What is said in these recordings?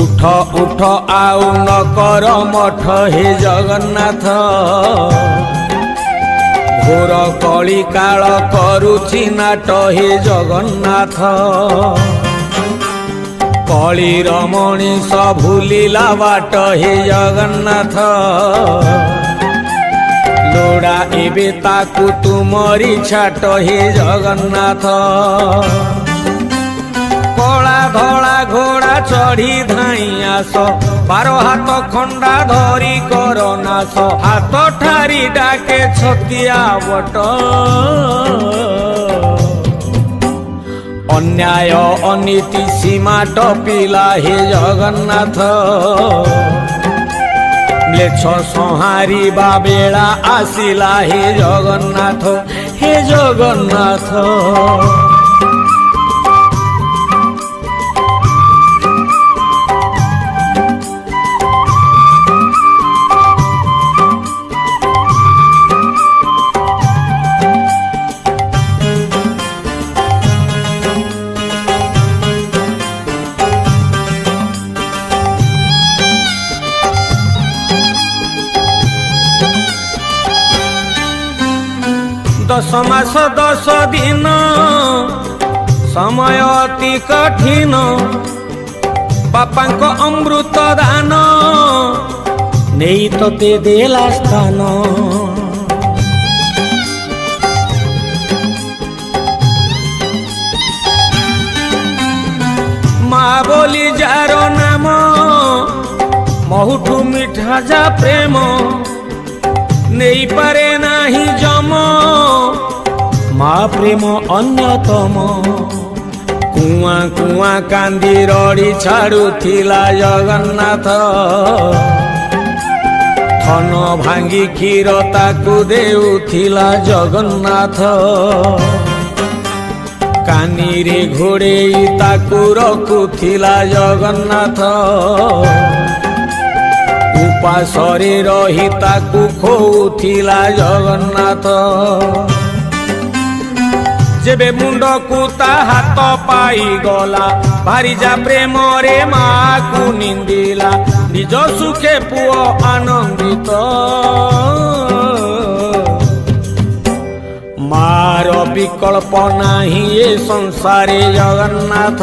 उठ उठ आउ न कर मठ हे जगन्नाथ घोर कली काल करुछि नाट हे जगन्नाथ कलीर मनीष भूलिला बाट हे जगन्नाथ लोड़ा एबे ताकू तुमरी छाट हे जगन्नाथ कला धला घोड़ा चढ़ी धाई आस 12 हाथ खंडा धरी कर नाश हाथ ठारी डाके छतिया बट अन्याय अनीति सीमा टपिला हे जगन्नाथ म्लेच्छ संहारिबा बेला आसिला हे जगन्नाथ हे जगन्नाथ दश मास 10 दिन समय अति कठिन बापांक अमृत दान नहीं तोते देला स्थान माँ बोली जार नाम बहुठू मिठा जा प्रेम नहीं पारे नाही जम माँ प्रेम अन्यतम कुआ कुआ कांदी रड़ी छाड़ुथिला जगन्नाथ थन भांगी क्षीर ताकू देउथिला जगन्नाथ कानी रे घोड़ेई ताकू रखुथिला जगन्नाथ उपासरे रही ताकू खोउथिला जगन्नाथ जेबे मुंड को ता हाथ पाई गला भारी जा प्रेम रे माँ को निंदिला निज सुखे पुओ आनंदित मार विकल्प नाही ए संसारे जगन्नाथ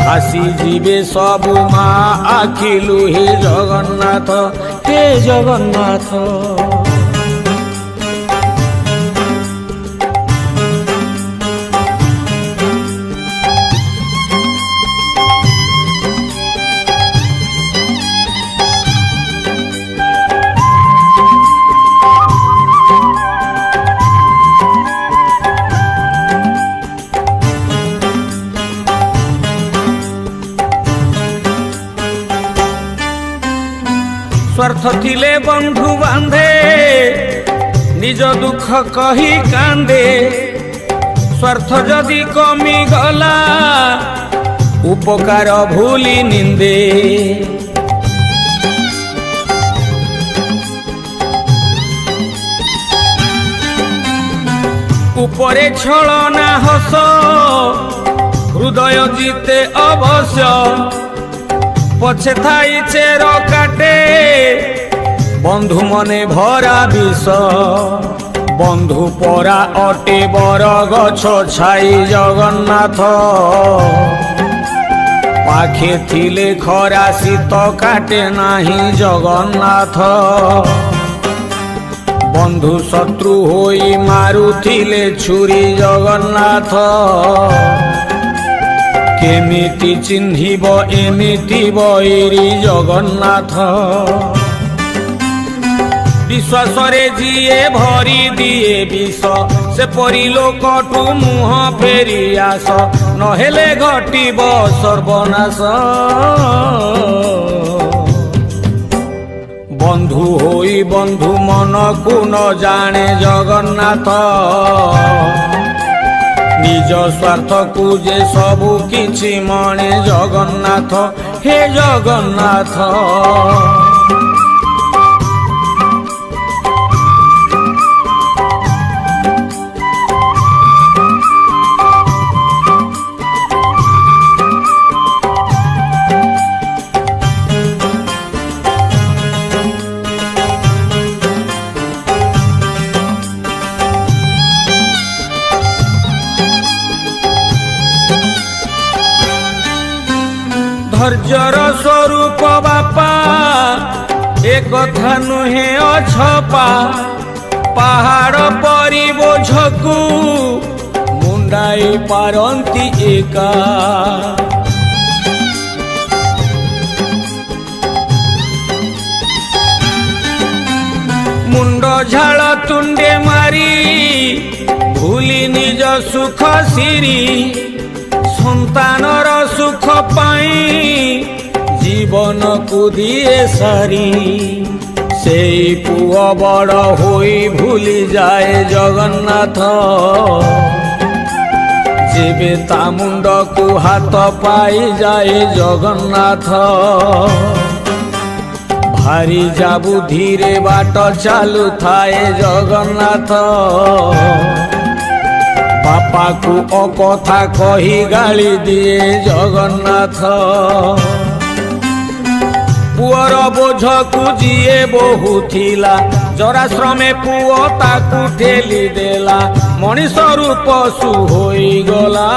भासी जीवे सबु माँ आखिलु हे जगन्नाथ हे जगन्नाथ स्वार्थ थिले बंधु बांधे निज दुख कही कांदे स्वार्थ जदि कमी गला उपकार भूली निंदे उपरे छलना हस हृदय जीते अवश्य पछे थाई चेर काटे बंधु मने भरा विष बंधु परा अटे बर गछ छाई जगन्नाथ पाखे थिले खरा शीत काटे नाही जगन्नाथ बंधु शत्रु होई मारुथिले छुरी जगन्नाथ केमिति चिन्हिब एमिति बैरी जगन्नाथ विश्वास रे जिए भरी दिए विष से परी लोकटू मुह फेरी आस नहेले घटिब सर्वनाश बंधु होई बंधु मन को न जाने जगन्नाथ निज स्वार्थ को जे सबु किछि मणे जगन्नाथ हे जगन्नाथ ଧୈର୍ଯ୍ୟର ସ୍ୱରୂପ ବାପା ଏ କଥା ନୁହେଁ ଅଛପା। ପାହାଡ଼ ପରି ବୋଝକୁ ମୁଣ୍ଡାଇ ପାରନ୍ତି ଏକା। ମୁଣ୍ଡ ଝାଳ ତୁଣ୍ଡେ ମାରି ଭୁଲି ନିଜ ସୁଖ ସିରି ସନ୍ତାନର ସୁଖ ପାଇଁ ଜୀବନକୁ ଦିଏ ସାରି। ସେଇ ପୁଅ ବଡ଼ ହୋଇ ଭୁଲି ଯାଏ ଜଗନ୍ନାଥ। ଯେବେ ତା ମୁଣ୍ଡକୁ ହାତ ପାଇଯାଏ ଜଗନ୍ନାଥ। ଭାରି ଯା ବୁଦ୍ଧିରେ ବାଟ ଚାଲୁଥାଏ ଜଗନ୍ନାଥ। ବାପାକୁ ଅକଥା କହି ଗାଳି ଦିଏ ଜଗନ୍ନାଥ। ପୁଅର ବୋଝକୁ ଯିଏ ବହୁଥିଲା ଜରାଶ୍ରମେ ପୁଅ ତାକୁ ଠେଲି ଦେଲା। ମଣିଷରୁ ପଶୁ ହୋଇଗଲା।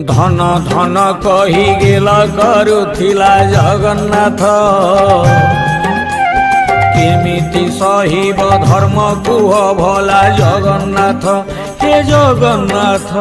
ଧନ ଧନ କହି ଗେଲ କରୁଥିଲା ଜଗନ୍ନାଥ। କେମିତି ସହିବ ଧର୍ମ କୁହ ଭଲା ଜଗନ୍ନାଥ। ହେ ଜଗନ୍ନାଥ।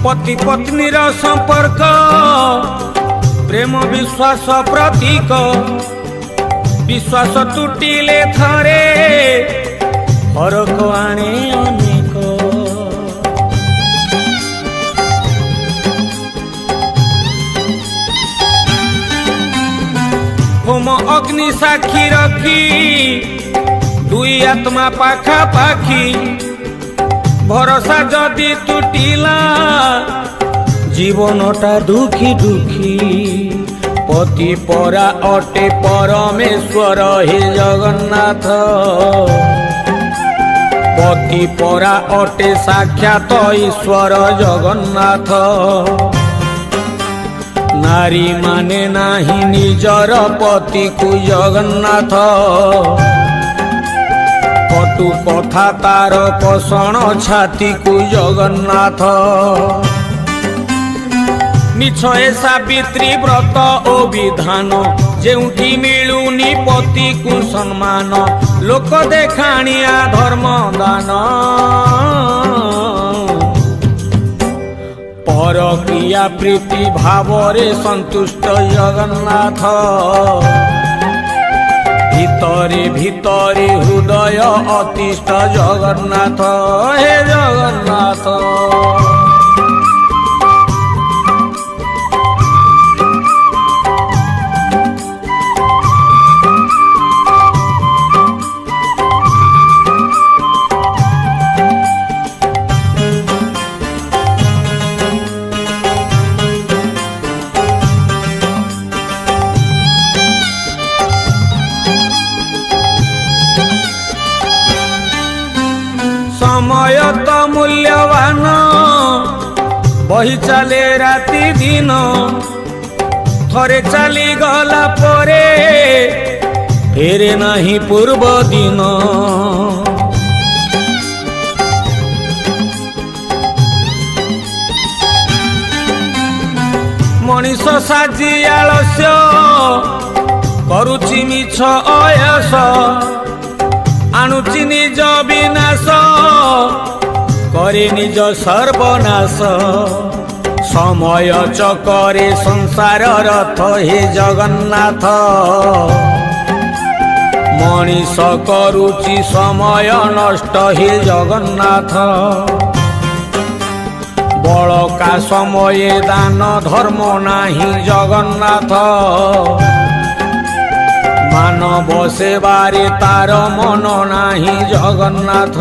पति पत्नीर संपर्क प्रेम विश्वास प्रतीक। विश्वास टूटिले थरे फरक आणे अनेक। होम अग्नि साक्षी रखी दुई आत्मा पाखा पाखी। भरोसा जदि टूटिला जीवनटा दुखी दुखी। पति परा अटे परमेश्वर हे जगन्नाथ। पति परा अटे साक्षात ईश्वर जगन्नाथ। नारी माने नाही निजर पति को जगन्नाथ। कटु कथा तार कषण छाती को जगन्नाथ। मिछ ए सावित्री व्रत ओ विधान जेउठी मिलुनी पति को सम्मान। लोक देखाणिया धर्म दान परक्रिया प्रीति भावरे संतुष्ट जगन्नाथ। भितरे भितरे हृदय अतिष्ठ जगन्नाथ। हे जगन्नाथ। समय तो मूल्यवान बही चले राति दिन। थरे चली गला परे फेरे नहीं पूर्व दिन। मनीष साजी आलस्य करुची मिछ अयस। आणुची निज विनाश करे निज सर्वनाश। समय चकरे संसार रथ हे जगन्नाथ। मनीष करुची समय नष्ट हे जगन्नाथ। बड़का समय दान धर्म नाही जगन्नाथ। मानव सेवारे तार मन नाही जगन्नाथ।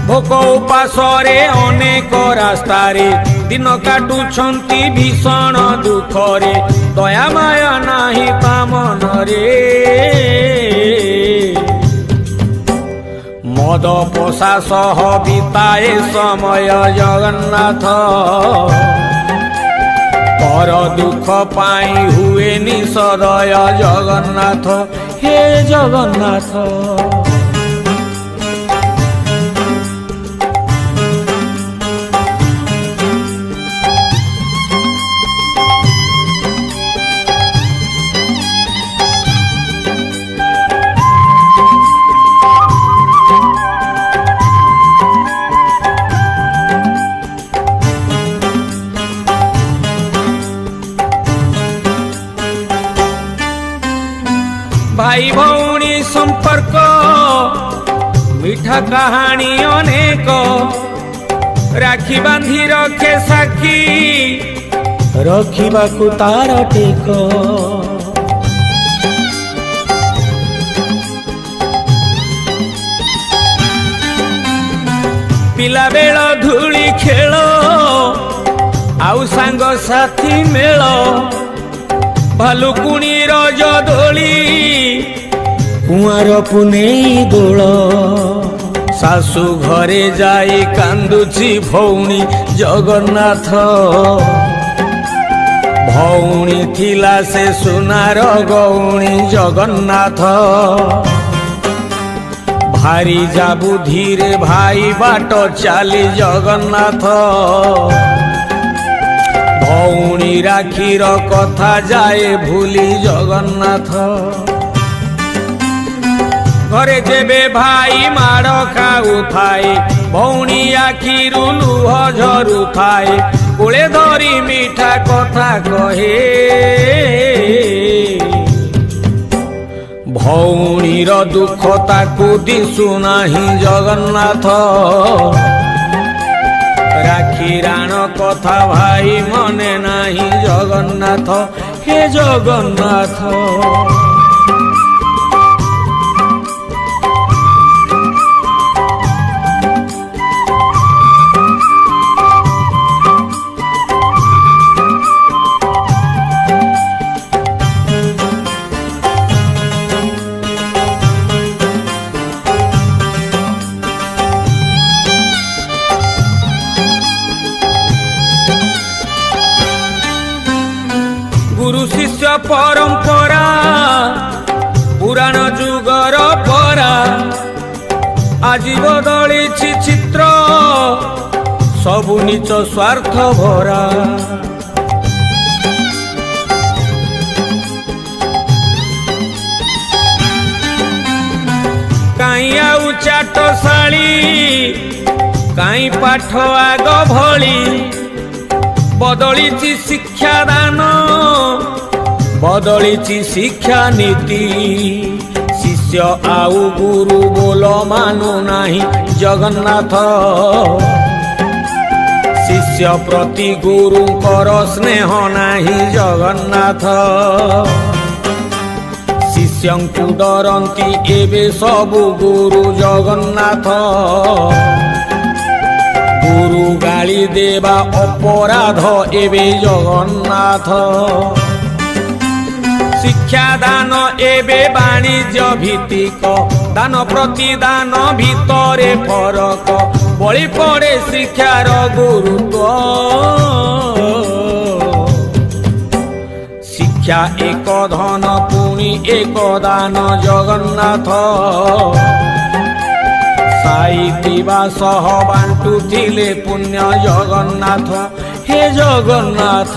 भोक उपासरे अनेक रास्तारे दिन काटुछंती भीषण दुखरे दया माया नाही ता मनरे मद पोषा सह बिताए समय जगन्नाथ पर दुख पाई हुए निसदय जगन्नाथ हे जगन्नाथ भाई भौणी संपर्क मीठा कहानी अनेक राखी बांधी रखे साखी रखिबाकु तार टेक पिला बेल धूली खेल आउ सांग साथी मेल भालुकुणी रज दोली कुआर पुनेई दोल सासु घरे जाई कांदुची भौणी जगन्नाथ भौणी थिला से सुनार गौणी जगन्नाथ भारी जा बुद्धि भाई बाट चाली जगन्नाथ भौणी राखीर कथा जाए भूली जगन्नाथ घरे जेबे भाई माड़ खाऊ थाए भौणी आखिरु लुह झरु थाए कोले धरी मीठा कथा कहे भौणीर दुख ताकू दिशु नाही जगन्नाथ राखी राण कथा भाई मने नाही जगन्नाथ हे जगन्नाथ गुरु शिष्य परंपरा पुराण जुगर परा आज बदली चित्र सबु नीच स्वार्थ भरा काई आउ चाटशाली काई पाठ आग भली बदली शिक्षादान बदली शिक्षा नीति शिष्य आउ गुरु बोल मानु नाही जगन्नाथ शिष्य प्रति गुरु कर स्नेह नाही जगन्नाथ शिष्यंकु डरंती एबे सबु गुरु जगन्नाथ गुरु गाली देवा अपराध एबे जगन्नाथ शिक्षा दान एबे वाणिज्य भित्तिक दान प्रतिदान भितरे फरक बळी पड़े शिक्षार गुरुत्व शिक्षा एक धन पुणी एक दान जगन्नाथ साईतिबा सह बांटुथिले पुण्य जगन्नाथ हे जगन्नाथ।